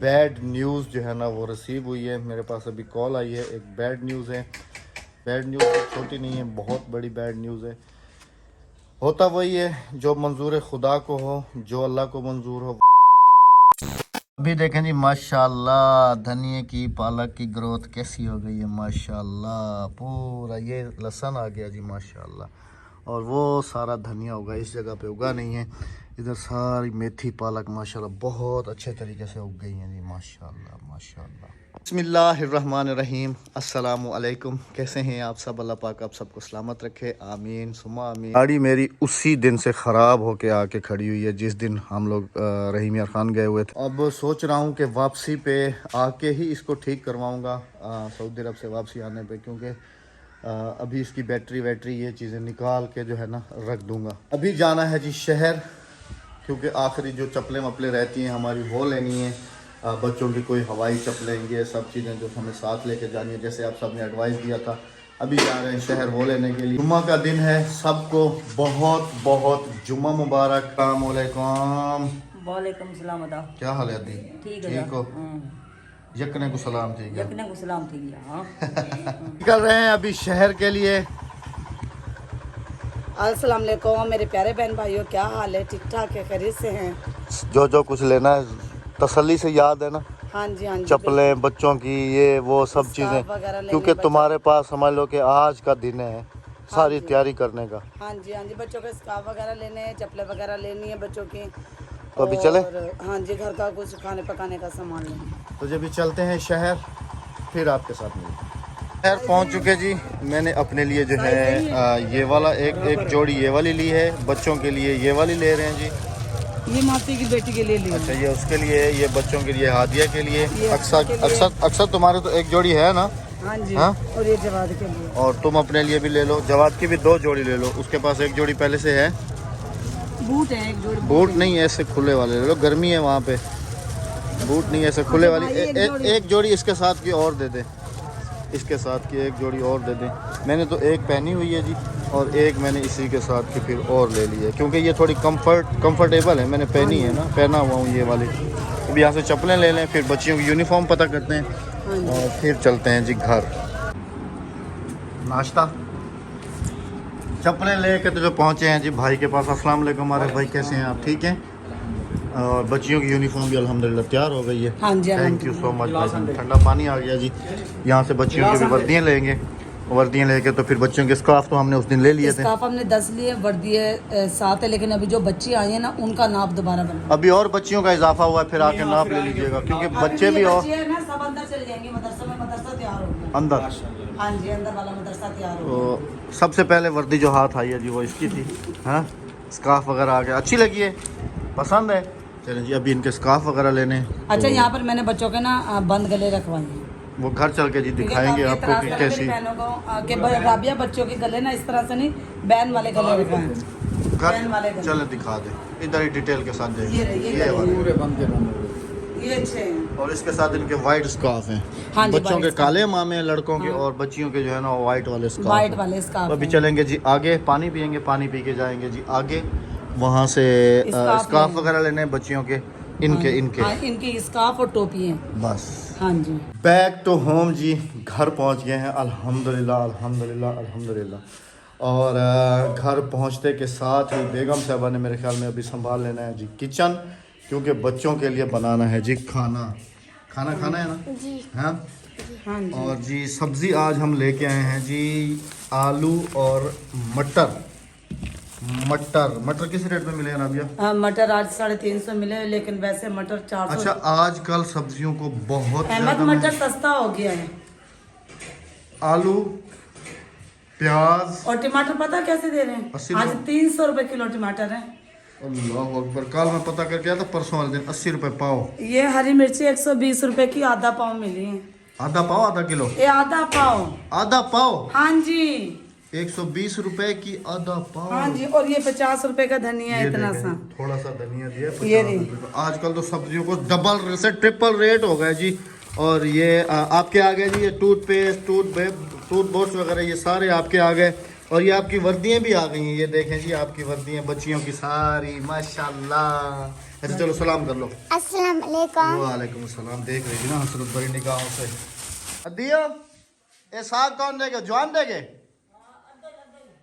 Bad news जो है ना वो रिसीव हुई है। मेरे पास अभी कॉल आई है, एक बैड न्यूज़ है। बैड न्यूज़ छोटी नहीं है, बहुत बड़ी बैड न्यूज़ है। होता वही है जो मंजूर खुदा को हो, जो अल्लाह को मंजूर हो। अभी देखें जी माशाल्लाह धनिए की पालक की ग्रोथ कैसी हो गई है माशाल्लाह। पूरा ये लहसुन आ गया जी माशाल्लाह। और वो सारा धनिया उगा, इस जगह पे उगा नहीं है। इधर सारी मेथी पालक माशाल्लाह बहुत अच्छे तरीके से उग गई हैं जी माशाल्लाह माशाल्लाह। बिस्मिल्लाहिर्रहमानिर्रहीम, अस्सलामु अलैकुम। कैसे हैं आप सब? अल्लाह पाक आप सबको सलामत रखे, आमीन सुमा आमीन। गाड़ी मेरी उसी दिन से ख़राब होके आके खड़ी हुई है जिस दिन हम लोग रहीम यार खान गए हुए थे। अब सोच रहा हूँ कि वापसी पे आके ही इसको ठीक करवाऊँगा सऊदी अरब से वापसी आने पे, क्योंकि अभी इसकी बैटरी वैटरी ये चीज़ें निकाल के जो है ना रख दूँगा। अभी जाना है जी शहर, क्योंकि आखिरी जो चप्पलें वप्पलें रहती हैं हमारी वो लेनी है। बच्चों की कोई हवाई चप्पलें, ये सब चीज़ें जो हमें साथ लेके जानी है, जैसे आप सब ने एडवाइस दिया था। अभी जा रहे हैं शहर वो लेने के लिए। जुम्मा का दिन है, सबको बहुत बहुत जुम्मा मुबारक। अस्सलाम वालेकुम। वालेकुम सलाम अदा। क्या हाल है दी? ठीक हो? यकने को सलाम। ठीक है, यकने को सलाम ठीक है। हाँ निकल रहे हैं अभी शहर के लिए। अस्सलाम वालेकुम मेरे प्यारे बहन भाइयों, क्या हाल है? ठीक ठाक है, खैरियत से हैं? जो कुछ लेना है तसल्ली से याद है ना, हाँ जी हाँ जी। चप्पलें बच्चों की, ये वो सब चीज़ें, क्योंकि तुम्हारे पास समझ लो कि आज का दिन है सारी तैयारी करने का। हाँ जी बच्चों के स्कार्फ वगैरह लेने हैं, चप्पलें वगैरह लेनी है बच्चों की। तो अभी चले? हाँ जी, घर का कुछ खाने पकाने का सामान लेना। तो जब भी चलते हैं शहर, फिर आपके साथ मिलते हैं। शहर पहुंच चुके जी। मैंने अपने लिए जो है ये वाला एक जोड़ी ये वाली ली है, बच्चों के लिए ये वाली ले रहे हैं जी। ये मासी की बेटी के लिए ली। अच्छा, ये उसके लिए, ये बच्चों के लिए, हादिया के लिए। अक्सर तुम्हारे तो एक जोड़ी है ना? हाँ जी। हाँ? और ये जवाद के लिए। और तुम अपने लिए भी ले लो, जवाद की भी 2 जोड़ी ले लो। उसके पास एक जोड़ी पहले से है। बूट है एक जोड़ी। बूट नहीं, ऐसे खुले वाले ले लो, गर्मी है वहाँ पे। बूट नहीं, ऐसे खुले वाली एक जोड़ी इसके साथ की और दे दे। इसके साथ की एक जोड़ी और दे दें। मैंने तो एक पहनी हुई है जी, और एक मैंने इसी के साथ की फिर और ले ली है, क्योंकि ये थोड़ी कंफर्टेबल है। मैंने पहनी है ना, पहना हुआ हूँ ये वाली। अभी यहाँ से चप्पलें ले लें, फिर बच्चियों की यूनिफॉर्म पता करते हैं और फिर चलते हैं जी घर। नाश्ता चप्पलें ले के तो जो पहुँचे हैं जी भाई के पास। अस्सलाम वालेकुम हमारे भाई, कैसे हैं आप? ठीक हैं। और बच्चियों की यूनिफॉर्म भी अल्हम्दुलिल्लाह तैयार हो गई है। हाँ जी, थैंक यू सो मच भाई। ठंडा पानी आ गया जी। यहाँ से बच्चियों की भी वर्दियाँ लेंगे। वर्दियाँ लेके तो फिर बच्चियों के स्कार्फ तो हमने उस दिन ले लिए थे। स्कार्फ हमने 10 लिए, वर्दियाँ 7 है, लेकिन अभी जो बच्ची आई है ना उनका नाप दोबारा बना। अभी और बच्चियों का इजाफा हुआ है, फिर आके नाप ले लीजिएगा, क्योंकि बच्चे भी और सब अंदर चले जाएंगे। मदरसा तैयार हो गया अंदर। हाँ जी, अंदर वाला मदरसा तैयार हो गया। तो सबसे पहले वर्दी जो हाथ आई है जी वो इसकी थी। हाँ, स्कार्फ वगैरह आ गया, अच्छी लगी है, पसंद है। चलें जी, अभी इनके स्कार्फ वगैरह लेने। अच्छा, यहाँ पर मैंने बच्चों के ना बंद गले रखवाए हैं। वो घर चल के जी दिखाएंगे आपको कि कैसी। राबिया बच्चों के गले ना इस तरह से नहीं, बैन वाले गले रखवाए हैं। घर चले दिखा दे, इधर ही डिटेल के साथ जाइए। ये अच्छे हैं। और इसके साथ इनके वाइट स्कार्फ हैं। हाँ जी, बच्चों के काले मामे हैं, लड़कों के, और बच्चियों के जो है ना वाइट वाले स्कार्फ। वाइट वाले स्कार्फ। तो अभी चलेंगे जी आगे, पानी पियेंगे, पानी पी के जाएंगे जी आगे। वहाँ से स्कार्फ वगैरह लेने हैं बच्चियों के, इनके स्कार्फ और टोपी हैं बस। हाँ जी। बैक टू होम जी, घर पहुँच गए हैं अल्हम्दुलिल्लाह अल्हम्दुलिल्लाह अल्हम्दुलिल्लाह। और घर पहुँचते के साथ ही बेगम साहबा ने मेरे ख्याल में अभी संभाल लेना है जी किचन, क्योंकि बच्चों के लिए बनाना है जी खाना खाना है ना जी। हाँ हाँ जी। और जी सब्ज़ी आज हम लेके आए हैं जी, आलू और मटर। मटर किस रेट में मिले राबिया? मटर आज 350 मिले, लेकिन वैसे मटर 400। अच्छा, आजकल सब्जियों को बहुत अहमद मटर सस्ता हो गया है। आलू, प्याज और टमाटर पता कैसे दे रहे हैं? 80 आज 300 रुपए किलो टमाटर है। अल्लाह अकबर। कल मैं पता करके आया था, परसों वाले दिन 80 रुपए पाव। ये हरी मिर्ची 120 रुपए की आधा पाव मिली है। आधा पाव, आधा किलो? ये आधा पाव। आधा पाव? हाँ जी, 120 रुपए की आधा पाव। हाँ जी। और ये 50 रुपए का धनिया है, इतना सा थोड़ा सा धनिया दिया, ये 50 रुपए का। आजकल तो सब्जियों को डबल से ट्रिपल रेट हो गया जी। और ये आपके आ गए जी, ये टूथपेस्ट, टूथब्रश वगैरह ये सारे आपके आ गए। और ये आपकी वर्दियाँ भी आ गई हैं, ये देखें जी आपकी वर्दियाँ बच्चियों की सारी माशाल्लाह। अच्छा चलो सलाम कर लो। अस्सलाम वालेकुम। वालेकुम सलाम। देख रही थी ना हसरत भरी निगाहों से। अदिया ये साग कौन देगा? जवान देगे?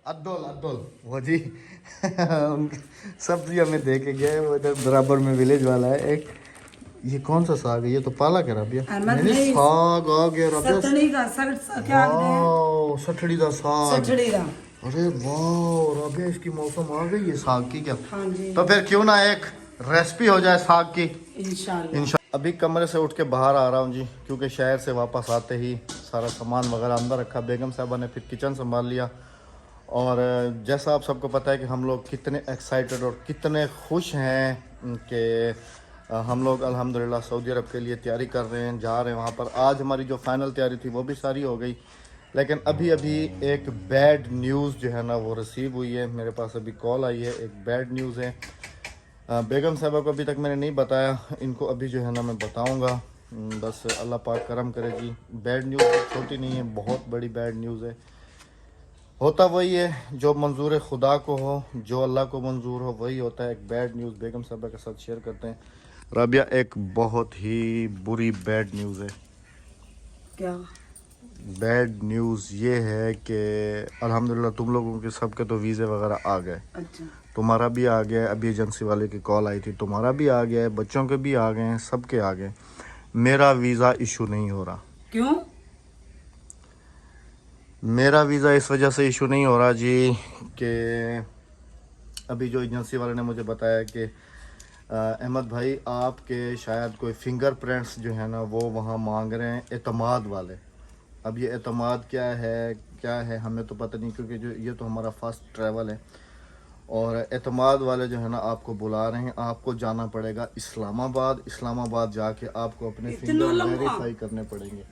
अब्दुल अब्दुल वो जी सब्जी हमें दे के गए। वो इधर बराबर में विलेज वाला है एक। ये कौन सा साग है? ये तो पालक है रबिया। अहमद नहीं भाई, साग आ गया रबिया। सतड़ी का क्या आखते हैं? वाह सठड़ी का साग। सठड़ी का। अरे वाह रबिया इसकी मौसम आ गई है साग की क्या? हाँ जी। तो फिर क्यों ना एक रेसिपी हो जाए साग की। इंशाल्लाह। अभी कमरे से उठ के बाहर आ रहा हूँ जी, क्योंकि शहर से वापस आते ही सारा सामान वगैरह अंदर रखा। बेगम साहबा ने फिर किचन संभाल लिया। और जैसा आप सबको पता है कि हम लोग कितने एक्साइटेड और कितने खुश हैं कि हम लोग अल्हम्दुलिल्लाह सऊदी अरब के लिए तैयारी कर रहे हैं, जा रहे हैं वहाँ पर। आज हमारी जो फाइनल तैयारी थी वो भी सारी हो गई, लेकिन अभी अभी एक बैड न्यूज़ जो है ना वो रिसीव हुई है। मेरे पास अभी कॉल आई है, एक बैड न्यूज़ है। बेगम साहबा को अभी तक मैंने नहीं बताया, इनको अभी जो है ना मैं बताऊंगा। बस अल्लाह पाक करम करे जी। बैड न्यूज़ छोटी नहीं है, बहुत बड़ी बैड न्यूज़ है। होता वही है जो मंजूर खुदा को हो, जो अल्लाह को मंजूर हो वही होता है। एक बैड न्यूज़ बेगम साहबा के साथ शेयर करते हैं। राबिया एक बहुत ही बुरी बैड न्यूज़ है। क्या? बैड न्यूज़ ये है कि अल्हम्दुलिल्लाह तुम लोगों के सबके तो वीज़े वगैरह आ गए। अच्छा। तुम्हारा भी आ गया है, अभी एजेंसी वाले की कॉल आई थी, तुम्हारा भी आ गया है, बच्चों के भी आ गए हैं, सबके आ गए। मेरा वीज़ा इशू नहीं हो रहा। क्यों? मेरा वीज़ा इस वजह से इशू नहीं हो रहा जी कि अभी जो एजेंसी वाले ने मुझे बताया कि अहमद भाई आपके शायद कोई फिंगरप्रिंट्स जो है ना वो वहाँ मांग रहे हैं एतमाद वाले। अब ये एतमाद क्या है हमें तो पता नहीं, क्योंकि जो ये तो हमारा फर्स्ट ट्रैवल है। और एतमाद वाले जो है ना आपको बुला रहे हैं, आपको जाना पड़ेगा इस्लामाबाद। इस्लामाबाद जाके आपको अपने फिंगर वेरीफाई करने पड़ेंगे।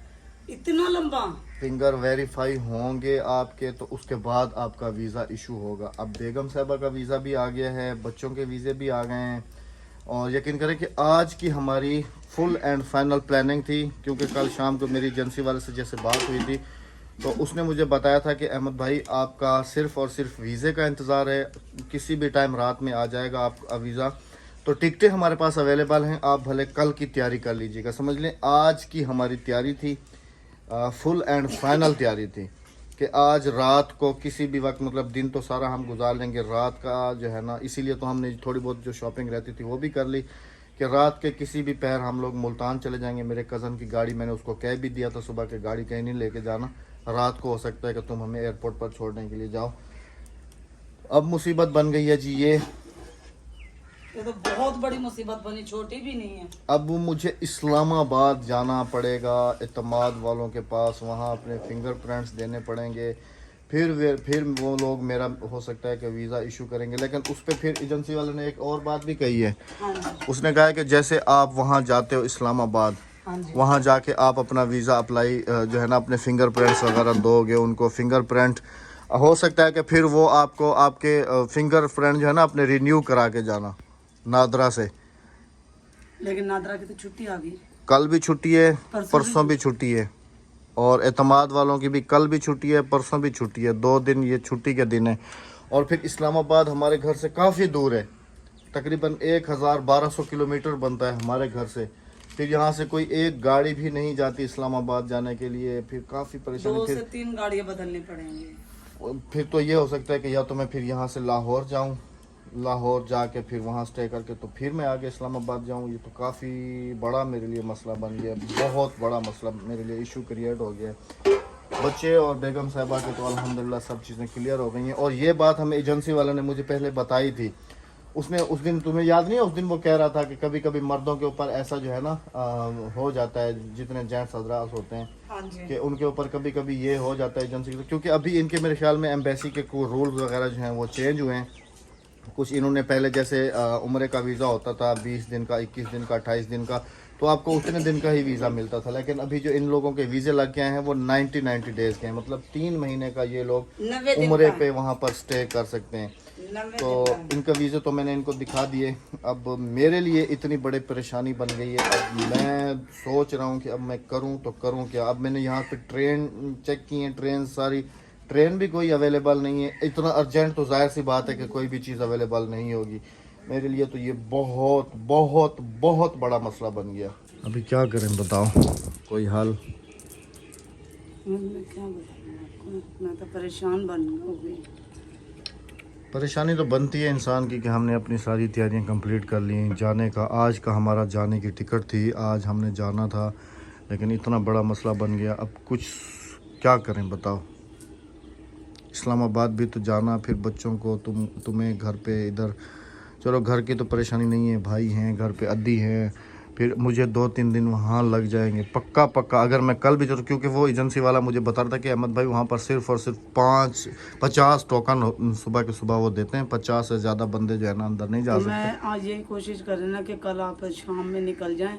इतना लंबा? फिंगर वेरीफाई होंगे आपके, तो उसके बाद आपका वीज़ा इशू होगा। अब बेगम साहबा का वीज़ा भी आ गया है, बच्चों के वीज़े भी आ गए हैं। और यकीन करें कि आज की हमारी फुल एंड फाइनल प्लानिंग थी, क्योंकि कल शाम को मेरी एजेंसी वाले से जैसे बात हुई थी तो उसने मुझे बताया था कि अहमद भाई आपका सिर्फ़ और सिर्फ वीज़े का इंतज़ार है, किसी भी टाइम रात में आ जाएगा आपका वीज़ा। तो टिकटें हमारे पास अवेलेबल हैं, आप भले कल की तैयारी कर लीजिएगा। समझ लें आज की हमारी तैयारी थी, फुल एंड फाइनल तैयारी थी कि आज रात को किसी भी वक्त, मतलब दिन तो सारा हम गुजार लेंगे, रात का जो है ना, इसीलिए तो हमने थोड़ी बहुत जो शॉपिंग रहती थी वो भी कर ली कि रात के किसी भी पहर हम लोग मुल्तान चले जाएंगे। मेरे कज़न की गाड़ी, मैंने उसको कह भी दिया था सुबह के गाड़ी कहीं नहीं लेके जाना, रात को हो सकता है कि तुम हमें एयरपोर्ट पर छोड़ने के लिए जाओ। अब मुसीबत बन गई है जी ये तो बहुत बड़ी मुसीबत बनी, छोटी भी नहीं है। अब मुझे इस्लामाबाद जाना पड़ेगा एतमाद वालों के पास, वहाँ अपने फिंगरप्रिंट्स देने पड़ेंगे। फिर वो लोग मेरा हो सकता है कि वीज़ा इशू करेंगे। लेकिन उस पर फिर एजेंसी वाले ने एक और बात भी कही है। हाँ जी। उसने कहा है कि जैसे आप वहाँ जाते हो इस्लामाबाद, हाँ जी। वहाँ जाके आप अपना वीज़ा अप्लाई जो है ना अपने फिंगरप्रिंट्स वगैरह दोगे उनको। फिंगरप्रिंट हो सकता है कि फिर वो आपको आपके फिंगरप्रिंट जो है ना अपने रिन्यू करा के जाना नादरा से। लेकिन नादरा की तो छुट्टी आ गई। कल भी छुट्टी है, परसों परसों भी छुट्टी है, और एतमाद वालों की भी कल भी छुट्टी है, परसों भी छुट्टी है। 2 दिन ये छुट्टी के दिन है। और फिर इस्लामाबाद हमारे घर से काफ़ी दूर है, तकरीबन 1200 किलोमीटर बनता है हमारे घर से। फिर यहाँ से कोई एक गाड़ी भी नहीं जाती इस्लामाबाद जाने के लिए, फिर काफ़ी 2 परेशानी। से 3 गाड़ियाँ बदलनी पड़ेंगी। फिर तो ये हो सकता है कि या तो मैं फिर यहाँ से लाहौर जाऊँ, लाहौर जाके फिर वहाँ स्टे करके तो फिर मैं आगे इस्लामाबाद जाऊँ। ये तो काफ़ी बड़ा मेरे लिए मसला बन गया, बहुत बड़ा मसला मेरे लिए इशू क्रिएट हो गया। बच्चे और बेगम साहिबा के तो अल्हम्दुलिल्लाह सब चीज़ें क्लियर हो गई हैं। और ये बात हमें एजेंसी वाले ने मुझे पहले बताई थी। उसने उस दिन, तुम्हें याद नहीं है, उस दिन वो कह रहा था कि कभी कभी मर्दों के ऊपर ऐसा जो है ना हो जाता है, जितने जेंट्स हजरात होते हैं हाँ जी। कि उनके ऊपर कभी कभी ये हो जाता है एजेंसी के, क्योंकि अभी इनके मेरे ख्याल में एम्बेसी के कोई रूल्स वगैरह जो हैं वो चेंज हुए हैं। कुछ इन्होंने पहले जैसे उम्र का वीज़ा होता था 20 दिन का, 21 दिन का, 28 दिन का, तो आपको उतने दिन का ही वीज़ा मिलता था। लेकिन अभी जो इन लोगों के वीज़े लग गए हैं वो 90 डेज़ के हैं, मतलब 3 महीने का ये लोग 90 दिन उम्र का। पे वहाँ पर स्टे कर सकते हैं। 90 तो दिन का। इनका वीज़ा तो मैंने इनको दिखा दिए। अब मेरे लिए इतनी बड़ी परेशानी बन गई है। अब मैं सोच रहा हूँ कि अब मैं करूँ तो करूँ क्या। अब मैंने यहाँ पे ट्रेन चेक की है, ट्रेन सारी, ट्रेन भी कोई अवेलेबल नहीं है। इतना अर्जेंट तो जाहिर सी बात है कि कोई भी चीज़ अवेलेबल नहीं होगी। मेरे लिए तो ये बहुत बहुत बहुत बड़ा मसला बन गया। अभी क्या करें बताओ, कोई हाल? मैं क्या बताऊँ आपको, मैं तो परेशान बन हो गई। परेशानी तो बनती है इंसान की कि हमने अपनी सारी तैयारियां कंप्लीट कर ली जाने का। आज का हमारा जाने की टिकट थी, आज हमने जाना था, लेकिन इतना बड़ा मसला बन गया। अब कुछ क्या करें बताओ। इस्लामाबाद भी तो जाना, फिर बच्चों को तुम्हें घर पे इधर, चलो घर की तो परेशानी नहीं है, भाई हैं घर पे, अद्दी हैं, फिर मुझे 2-3 दिन वहाँ लग जाएंगे पक्का पक्का। अगर मैं कल भी चलूँ, क्योंकि वो एजेंसी वाला मुझे बता रहा था कि अहमद भाई वहाँ पर सिर्फ़ और सिर्फ 50 टोकन सुबह के सुबह वो देते हैं, 50 से ज़्यादा बंदे जो है ना अंदर नहीं जा तो सकते। मैं आज यही कोशिश कर रही ना कि कल आप शाम में निकल जाएं,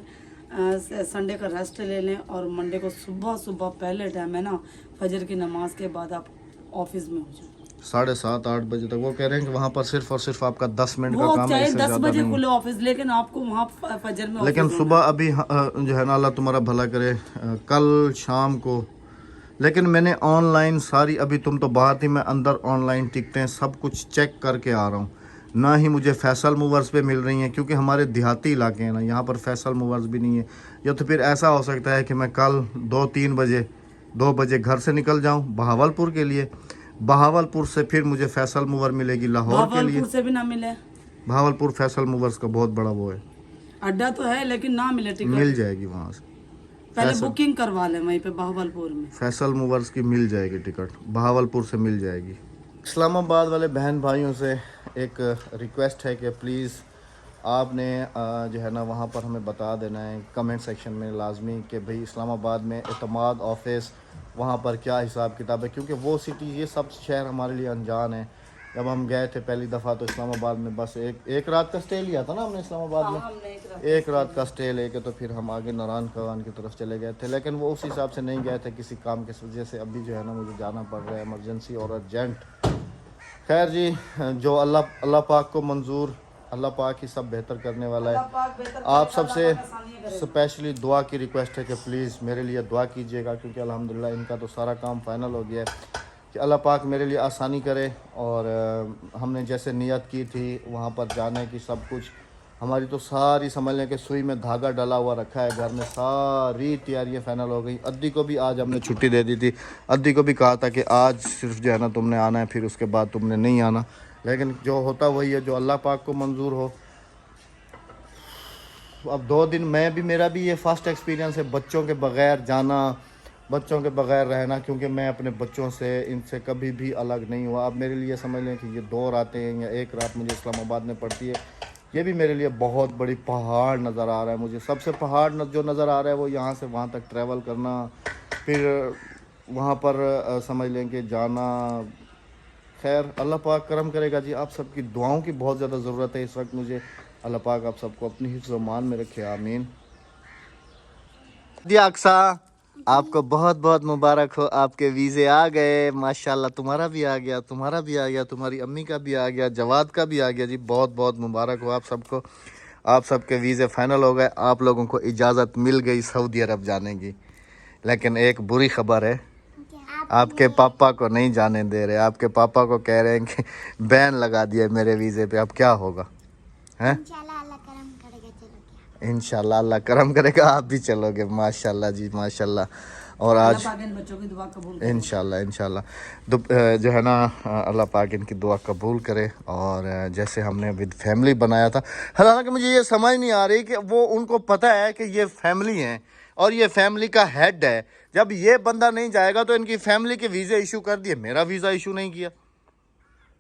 संडे का रेस्ट ले लें और मंडे को सुबह सुबह पहले टाइम है ना फजर की नमाज के बाद आप ऑफिस में हो जाए। 7:30-8 बजे तक वो कह रहे हैं कि वहाँ पर सिर्फ और सिर्फ आपका 10 मिनट का वो काम है, चाहे इससे 10 ज़्यादा बजे नहीं। खुले ऑफिस, लेकिन आपको वहाँ फजर में लेकिन ऑफिस सुबह अभी जो है ना, अल्लाह तुम्हारा भला करे, कल शाम को। लेकिन मैंने ऑनलाइन सारी, अभी तुम तो बाहर थी, मैं अंदर ऑनलाइन टिकटें सब कुछ चेक करके आ रहा हूँ। ना ही मुझे फैसल मूवर्स पे मिल रही हैं, क्योंकि हमारे देहाती इलाके हैं ना, यहाँ पर फैसल मूवर्स भी नहीं है। या तो फिर ऐसा हो सकता है कि मैं कल 2 बजे घर से निकल जाऊँ बहावलपुर के लिए, बहावलपुर से फिर मुझे फैसल मूवर मिलेगी लाहौर के लिए। भावलपुर से भी ना मिले, बहावलपुर फैसल मूवर्स का बहुत बड़ा वो है, अड्डा तो है लेकिन ना मिले टिकट। मिल जाएगी वहाँ से, पहले फैसल बुकिंग करवा लें वहीं पे भावलपुर में। फैसल मूवर्स की मिल जाएगी टिकट, बहावलपुर से मिल जाएगी। इस्लामाबाद वाले बहन भाइयों से एक रिक्वेस्ट है कि प्लीज़ आपने जो है ना वहाँ पर हमें बता देना है कमेंट सेक्शन में लाजमी कि भाई इस्लामाबाद में एतमाद ऑफिस वहाँ पर क्या हिसाब किताब है, क्योंकि वो सिटी, ये सब शहर हमारे लिए अनजान है। जब हम गए थे पहली दफ़ा तो इस्लामाबाद में बस एक रात का स्टे लिया था ना हमने इस्लामाबाद में, एक रात का स्टे लेके तो फिर हम आगे नारायण खान की तरफ चले गए थे। लेकिन वो उस हिसाब से नहीं गए थे, किसी काम की वजह से अभी जो है ना मुझे जाना पड़ रहा है इमरजेंसी और अर्जेंट। खैर जी, जो अल्लाह पाक को मंजूर, अल्लाह पाक ही सब बेहतर करने वाला है। आप सबसे स्पेशली दुआ की रिक्वेस्ट है कि प्लीज़ मेरे लिए दुआ कीजिएगा, क्योंकि अल्हम्दुलिल्लाह इनका तो सारा काम फाइनल हो गया है कि अल्लाह पाक मेरे लिए आसानी करे। और हमने जैसे नियत की थी वहाँ पर जाने की, सब कुछ हमारी तो सारी समझ लें कि सुई में धागा डला हुआ रखा है घर में, सारी तैयारियां फाइनल हो गई। अद्दी को भी आज हमने छुट्टी दे दी थी, अद्दी को भी कहा था कि आज सिर्फ जो है ना तुमने आना है, फिर उसके बाद तुमने नहीं आना। लेकिन जो होता वही है, जो अल्लाह पाक को मंजूर हो। अब 2 दिन मेरा भी ये फर्स्ट एक्सपीरियंस है बच्चों के बग़ैर जाना, बच्चों के बग़ैर रहना, क्योंकि मैं अपने बच्चों से इनसे कभी भी अलग नहीं हुआ। अब मेरे लिए समझ लें कि ये 2 रातें या 1 रात मुझे इस्लामाबाद में पड़ती है, ये भी मेरे लिए बहुत बड़ी पहाड़ नज़र आ रहा है। मुझे सबसे पहाड़ जो नज़र आ रहा है वो यहाँ से वहाँ तक ट्रैवल करना, फिर वहाँ पर समझ लें कि जाना। खैर अल्लाह पाक करम करेगा जी। आप सबकी दुआओं की बहुत ज़्यादा ज़रूरत है इस वक्त मुझे। अल्लाह पाक आप सबको अपनी हिफ्ज़ व मान में रखे, आमीन। जी अक्सा, आपको बहुत बहुत मुबारक हो, आपके वीज़े आ गए माशाल्लाह। तुम्हारा भी आ गया, तुम्हारा भी आ गया, तुम्हारी अम्मी का भी आ गया, जवाद का भी आ गया जी। बहुत बहुत मुबारक हो आप सबको, आप सबके वीज़े फ़ाइनल हो गए। आप लोगों को इजाज़त मिल गई सऊदी अरब जाने की। लेकिन एक बुरी खबर है, आपके पापा को नहीं जाने दे रहे। आपके पापा को कह रहे हैं कि बैन लगा दिया मेरे वीज़े पे। अब क्या होगा? हैं? इंशाल्लाह अल्लाह करम करेगा, आप भी चलोगे। माशाल्लाह जी माशाल्लाह। और आज बच्चों की दुआ कबूल इंशाल्लाह जो है ना अल्लाह पाक इनकी दुआ कबूल करे। और जैसे हमने विद फैमिली बनाया था, हालांकि मुझे ये समझ नहीं आ रही कि वो उनको पता है कि ये फैमिली है और ये फैमिली का हेड है। जब ये बंदा नहीं जाएगा तो इनकी फैमिली के वीज़े इशू कर दिए, मेरा वीज़ा इशू नहीं किया।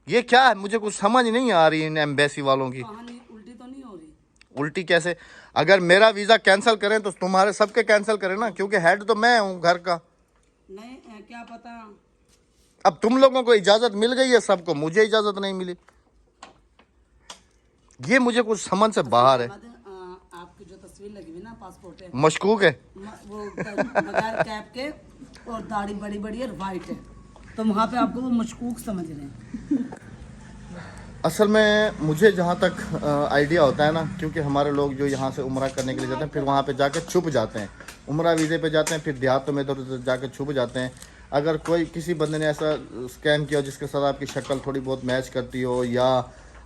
ये क्या है? मुझे कुछ समझ नहीं आ रही इन एम्बेसी वालों की। उल्टी तो नहीं हो रही? उल्टी कैसे? अगर मेरा वीज़ा कैंसिल करें तो तुम्हारे सबके कैंसिल करें ना, क्योंकि हेड तो मैं हूँ घर का। नहीं क्या पता। अब तुम लोगों को इजाज़त मिल गई है सबको, मुझे इजाज़त नहीं मिली। ये मुझे कुछ समझ से बाहर है। आपकी जो तस्वीर लगी हुई ना पासपोर्ट है, मशकूक है वो बगैर कैप के और दाढ़ी बड़ी बड़ी है, वाइट है, तो वहाँ पे आपको वो मशकूक समझ रहे हैं। असल में मुझे जहाँ तक आइडिया होता है ना, क्योंकि हमारे लोग जो यहाँ से उम्रा करने के लिए जाते हैं फिर वहाँ पे जाके छुप जाते हैं, उम्रा वीज़े पे जाते हैं, फिर देहातों में इधर उधर जाके छुप जाते हैं। अगर कोई किसी बंदे ने ऐसा स्कैन किया जिसके साथ आपकी शक्ल थोड़ी बहुत मैच करती हो, या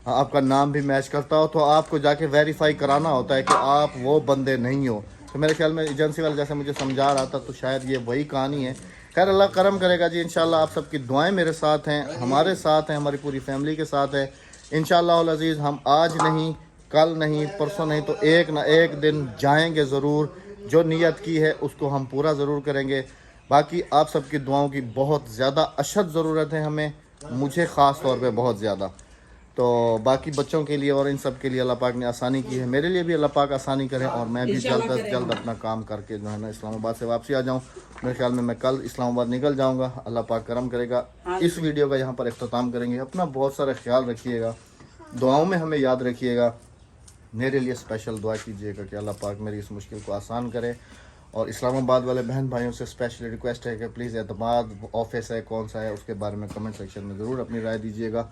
आपका नाम भी मैच करता हो, तो आपको जाके वेरीफाई कराना होता है कि आप वो बंदे नहीं हो। तो मेरे ख्याल में एजेंसी वाला जैसे मुझे समझा रहा था, तो शायद ये वही कहानी है। खैर अल्लाह करम करेगा जी, इंशाल्लाह। आप सबकी दुआएं मेरे साथ हैं, हमारे साथ हैं, हमारी पूरी फैमिली के साथ है। इंशाल्लाह अज़ीज़ हम आज नहीं, कल नहीं, परसों नहीं, तो एक ना एक दिन जाएंगे ज़रूर। जो नीयत की है उसको हम पूरा ज़रूर करेंगे। बाकी आप सबकी दुआओं की बहुत ज़्यादा अशद ज़रूरत है हमें, मुझे ख़ास तौर पे बहुत ज़्यादा। तो बाकी बच्चों के लिए और इन सब के लिए अल्लाह पाक ने आसानी की है, मेरे लिए भी अल्लाह पाक आसानी करे और मैं भी जल्द अज जल्द अपना काम करके जो है ना इस्लामाबाद से वापसी आ जाऊँ। मेरे ख्याल में मैं कल इस्लामाबाद निकल जाऊँगा, अल्लाह पाक करम करेगा। इस वीडियो का यहाँ पर इख्तिताम करेंगे। अपना बहुत सारा ख्याल रखिएगा, दुआओं में हमें याद रखिएगा, मेरे लिए स्पेशल दुआ कीजिएगा कि अल्लाह पाक मेरी इस मुश्किल को आसान करे। और इस्लामाबाद वाले बहन भाइयों से स्पेशली रिक्वेस्ट है कि प्लीज़ एतमाद ऑफिस है कौन सा है, उसके बारे में कमेंट सेक्शन में ज़रूर अपनी राय दीजिएगा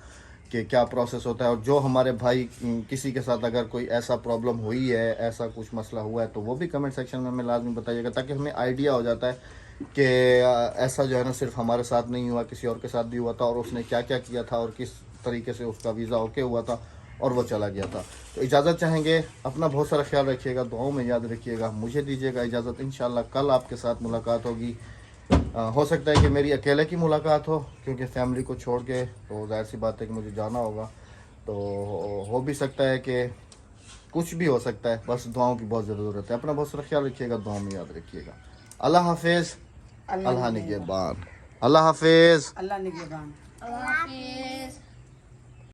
कि क्या प्रोसेस होता है। और जो हमारे भाई किसी के साथ अगर कोई ऐसा प्रॉब्लम हुई है, ऐसा कुछ मसला हुआ है, तो वो भी कमेंट सेक्शन में हमें लाजमी बताइएगा, ताकि हमें आइडिया हो जाता है कि ऐसा जो है ना सिर्फ हमारे साथ नहीं हुआ, किसी और के साथ भी हुआ था, और उसने क्या क्या किया था और किस तरीके से उसका वीज़ा ओके हुआ था और वो चला गया था। तो इजाज़त चाहेंगे, अपना बहुत सारा ख्याल रखिएगा, दुआओं में याद रखिएगा। मुझे दीजिएगा इजाज़त, इंशाल्लाह कल आपके साथ मुलाकात होगी। हो सकता है कि मेरी अकेले की मुलाकात हो, क्योंकि फैमिली को छोड़ के तो जाहिर सी बात है कि मुझे जाना होगा। तो हो भी सकता है कि कुछ भी हो सकता है, बस दुआओं की बहुत ज़रूरत है। अपना बहुत सारा ख्याल रखिएगा, दुआओं में याद रखिएगा। अल्लाह हाफिज़, अल्लाह निगहबान, अल्लाह हाफिज़। अल्लाह निगहबान। अल्लाह हाफिज।